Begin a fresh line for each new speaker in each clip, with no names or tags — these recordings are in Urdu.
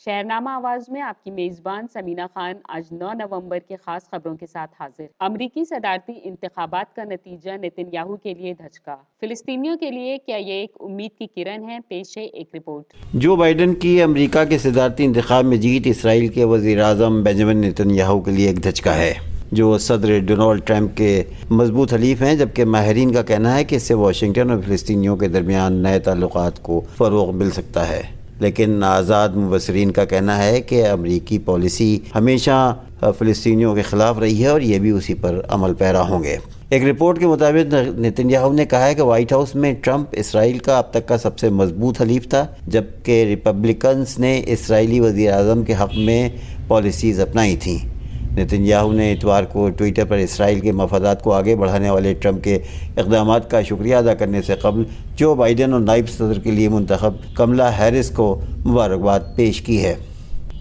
شہرنامہ آواز میں آپ کی میزبان سمینہ خان آج 9 نومبر کے خاص خبروں کے ساتھ حاضر۔ امریکی صدارتی انتخابات کا نتیجہ نیتن یاہو کے لیے دھچکا، فلسطینیوں کے لیے کیا یہ ایک امید کی کرن ہے؟ پیش ہے ایک رپورٹ۔
جو بائیڈن کی امریکہ کے صدارتی انتخاب میں جیت اسرائیل کے وزیر اعظم بنجامن نیتن یاہو کے لیے ایک دھچکا ہے، جو صدر ڈونلڈ ٹرمپ کے مضبوط حلیف ہیں، جبکہ ماہرین کا کہنا ہے کہ اس سے واشنگٹن اور فلسطینیوں کے درمیان نئے تعلقات کو فروغ مل سکتا ہے۔ لیکن آزاد مبصرین کا کہنا ہے کہ امریکی پالیسی ہمیشہ فلسطینیوں کے خلاف رہی ہے اور یہ بھی اسی پر عمل پیرا ہوں گے۔ ایک رپورٹ کے مطابق نیتن یاہو نے کہا ہے کہ وائٹ ہاؤس میں ٹرمپ اسرائیل کا اب تک کا سب سے مضبوط حلیف تھا، جبکہ ریپبلکنز نے اسرائیلی وزیر اعظم کے حق میں پالیسیز اپنائی تھیں۔ نیتن یاہو نے اتوار کو ٹویٹر پر اسرائیل کے مفادات کو آگے بڑھانے والے ٹرمپ کے اقدامات کا شکریہ ادا کرنے سے قبل جو بائیڈن اور نائب صدر کے لیے منتخب کملا ہیرس کو مبارکباد پیش کی ہے۔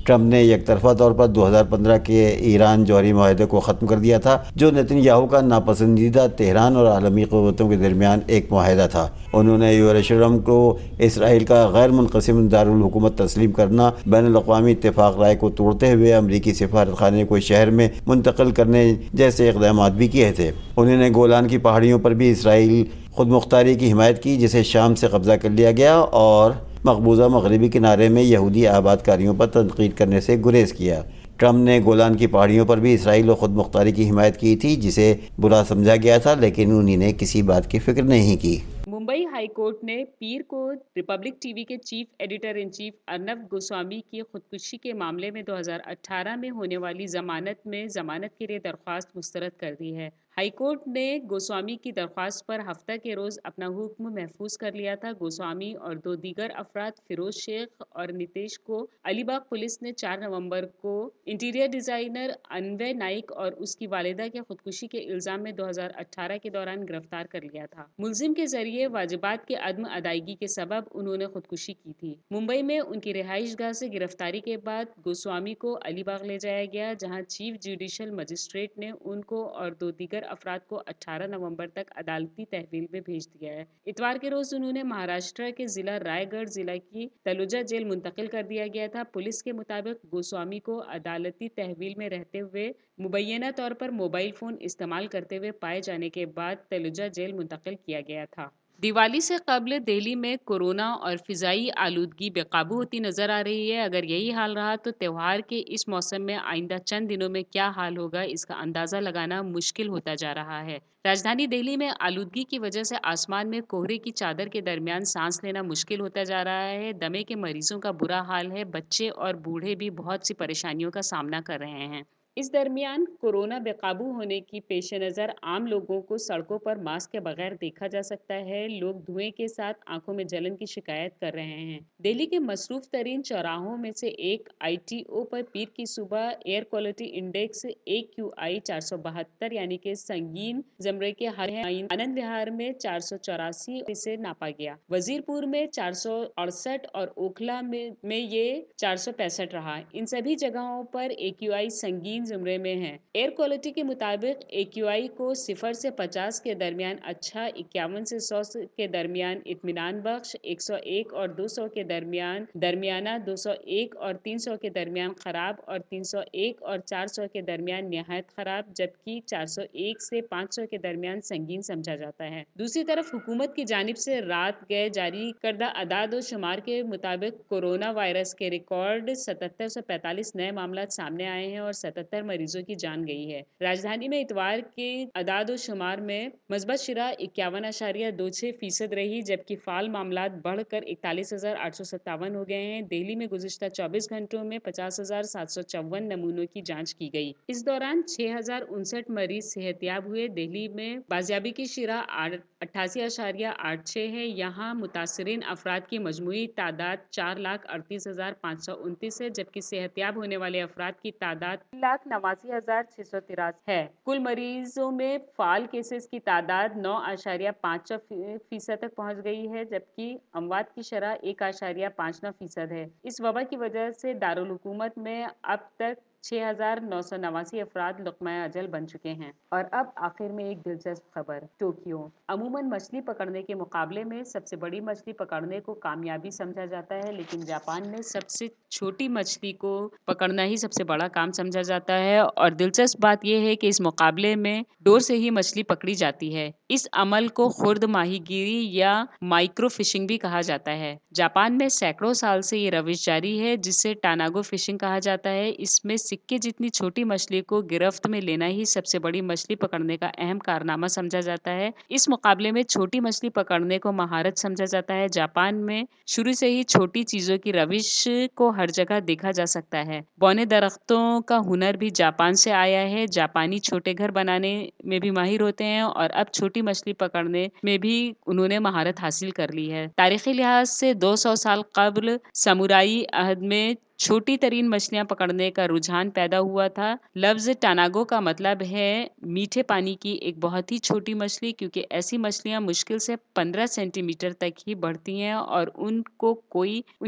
ٹرمپ نے یک طرفہ طور پر 2015 کے ایران جوہری معاہدے کو ختم کر دیا تھا، جو نیتن یاہو کا ناپسندیدہ تہران اور عالمی قوتوں کے درمیان ایک معاہدہ تھا۔ انہوں نے یروشلم کو اسرائیل کا غیر منقسم دارالحکومت تسلیم کرنا، بین الاقوامی اتفاق رائے کو توڑتے ہوئے امریکی سفارت خانے کو شہر میں منتقل کرنے جیسے اقدامات بھی کیے تھے۔ انہوں نے گولان کی پہاڑیوں پر بھی اسرائیل خود مختاری کی حمایت کی، جسے شام سے قبضہ کر لیا گیا، اور مقبوضہ مغربی کنارے میں یہودی آباد کاریوں پر تنقید کرنے سے گریز کیا۔ ٹرمپ نے گولان کی پہاڑیوں پر بھی اسرائیل و خود مختاری کی حمایت کی تھی، جسے برا سمجھا گیا تھا، لیکن انہوں نے کسی بات کی فکر نہیں کی۔
ممبئی ہائی کورٹ نے پیر کو ریپبلک ٹی وی کے chief editor in chief Arnab Goswami کی خودکشی کے معاملے میں 2018 میں ہونے والی ضمانت میں ضمانت کے لیے درخواست مسترد کر دی ہے۔ ہائی کورٹ نے گوسوامی کی درخواست پر ہفتہ کے روز اپنا حکم محفوظ کر لیا تھا۔ گوسوامی اور دو دیگر افراد فیروز شیخ اور نتیش کو علی باغ پولیس نے 4 نومبر کو انٹیریئر ڈیزائنر انوے نائک اور اس کی والدہ کے خودکشی کے الزام میں 2018 کے دوران گرفتار کر لیا تھا۔ ملزم کے ذریعے واجبات کی عدم ادائیگی کے سبب انہوں نے خودکشی کی تھی۔ ممبئی میں ان کی رہائش گاہ سے گرفتاری کے بعد گوسوامی کو علی باغ لے جایا گیا، جہاں چیف جوڈیشل مجسٹریٹ نے ان کو اور دو دیگر افراد کو 18 نومبر تک عدالتی تحویل میں بھیج دیا ہے۔ اتوار کے روز انہوں نے مہاراشٹر کے ضلع رائے گڑھ ضلع کی تلوجہ جیل منتقل کر دیا گیا تھا۔ پولیس کے مطابق گوسوامی کو عدالتی تحویل میں رہتے ہوئے مبینہ طور پر موبائل فون استعمال کرتے ہوئے پائے جانے کے بعد تلوجہ جیل منتقل کیا گیا تھا۔ دیوالی سے قبل دہلی میں کورونا اور فضائی آلودگی بے قابو ہوتی نظر آ رہی ہے۔ اگر یہی حال رہا تو تہوار کے اس موسم میں آئندہ چند دنوں میں کیا حال ہوگا، اس کا اندازہ لگانا مشکل ہوتا جا رہا ہے۔ راجدھانی دہلی میں آلودگی کی وجہ سے آسمان میں کہرے کی چادر کے درمیان سانس لینا مشکل ہوتا جا رہا ہے۔ دمے کے مریضوں کا برا حال ہے، بچے اور بوڑھے بھی بہت سی پریشانیوں کا سامنا کر رہے ہیں۔ اس درمیان کورونا بے قابو ہونے کی پیش نظر عام لوگوں کو سڑکوں پر ماسک کے بغیر دیکھا جا سکتا ہے۔ لوگ دھوئیں کے ساتھ آنکھوں میں جلن کی شکایت کر رہے ہیں۔ دہلی کے مصروف ترین چوراہوں میں سے ایک آئی ٹی او پر پیر کی صبح ایئر کوالٹی انڈیکس AQI 472 یعنی کہ سنگین زمرے کے آنند وہار میں 484 سے ناپا گیا۔ وزیر پور میں 468 اور اوکھلا میں یہ 465 رہا۔ ان سبھی جگہوں پر AQI سنگین زمرے میں ہے۔ ایئر کوالٹی کے مطابق AQI کو 0 سے 50 کے درمیان اچھا، 51 سے 100 کے درمیان اطمینان بخش، 101 اور 200 کے درمیان درمیانہ، 201 اور 300 کے درمیان خراب اور 301 اور 400 کے درمیان نہایت خراب، جبکہ 401 سے 500 کے درمیان سنگین سمجھا جاتا ہے۔ دوسری طرف حکومت کی جانب سے رات گئے جاری کردہ اعداد و شمار کے مطابق کورونا وائرس کے ریکارڈ 7745 نئے معاملات سامنے آئے ہیں اور 77 مریضوں کی جان گئی ہے۔ راجدھانی میں اتوار کے اعداد و شمار میں مثبت شرح 51.26% رہی، جبکہ فعال معاملات بڑھ کر 41,857 ہو گئے ہیں۔ دہلی میں گزشتہ 24 گھنٹوں میں 50,754 نمونوں کی جانچ کی گئی۔ اس دوران 6,059 مریض صحت یاب ہوئے۔ دہلی میں بازیابی کی شرح 88.86 ہے۔ یہاں متاثرین افراد کی مجموعی تعداد 4,38,529 ہے، جبکہ صحت یاب ہونے والے افراد کی تعداد 3,89,683 ہے۔ کل مریضوں میں فعال کیسز کی تعداد 9.56% تک پہنچ گئی ہے، جبکہ اموات کی شرح 1.59% ہے۔ اس وبا کی وجہ سے دارالحکومت میں اب تک 6,989 افراد لقمہ اجل بن چکے ہیں۔ اور اب آخر میں ایک دلچسپ خبر۔ ٹوکیو عموماً مچھلی پکڑنے کے مقابلے میں سب سے بڑی مچھلی پکڑنے کو کامیابی سمجھا جاتا ہے، لیکن جاپان میں سب سے چھوٹی مچھلی کو پکڑنا ہی سب سے بڑا کام سمجھا جاتا ہے۔ اور دلچسپ بات یہ ہے کہ اس مقابلے میں ڈور سے ہی مچھلی پکڑی جاتی ہے۔ اس عمل کو خرد ماہی گیری یا مائکرو فشنگ بھی کہا جاتا ہے۔ جاپان میں سینکڑوں سال سے یہ روش جاری ہے، جسے ٹاناگو فشنگ کہا جاتا ہے۔ اس میں سکے جتنی چھوٹی مچھلی کو گرفت میں لینا ہی سب سے بڑی مچھلی پکڑنے کا اہم کارنامہ سمجھا جاتا ہے۔ اس مقابلے میں چھوٹی مچھلی پکڑنے کو مہارت سمجھا جاتا ہے۔ جاپان میں شروع سے ہی چھوٹی چیزوں کی روش کو ہر جگہ دیکھا جا سکتا ہے۔ بونے درختوں کا ہنر بھی جاپان سے آیا ہے۔ جاپانی چھوٹے گھر بنانے میں بھی ماہر ہوتے ہیں اور اب چھوٹی مچھلی پکڑنے میں بھی انہوں نے مہارت حاصل کر لی ہے۔ تاریخی لحاظ سے 200 سال قبل سامورائی عہد میں چھوٹی ترین مچھلیاں پکڑنے کا رجحان پیدا ہوا تھا۔ لفظ ٹاناگو کا مطلب ہے میٹھے پانی کی ایک بہت ہی چھوٹی مچھلی، کیونکہ ایسی مچھلیاں مشکل سے 15 سینٹی میٹر تک ہی بڑھتی ہیں اور ان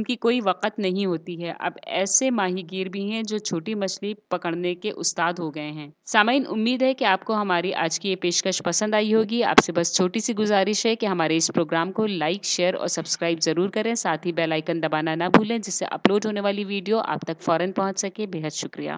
کی کوئی وقت نہیں ہوتی ہے۔ اب ایسے ماہی گیر بھی ہیں جو چھوٹی مچھلی پکڑنے کے استاد ہو گئے ہیں۔ سامعین، امید ہے کہ آپ کو ہماری آج کی یہ پیشکش پسند آئی ہوگی۔ آپ سے بس چھوٹی سی گزارش ہے کہ ہمارے اس پروگرام کو لائک، شیئر اور سبسکرائب ضرور کریں، ساتھ ہی بیل آئیکن دبانا نہ بھولیں، جس سے اپلوڈ ہونے والی ویڈیو آپ تک فوراً پہنچ سکے۔ بے حد شکریہ۔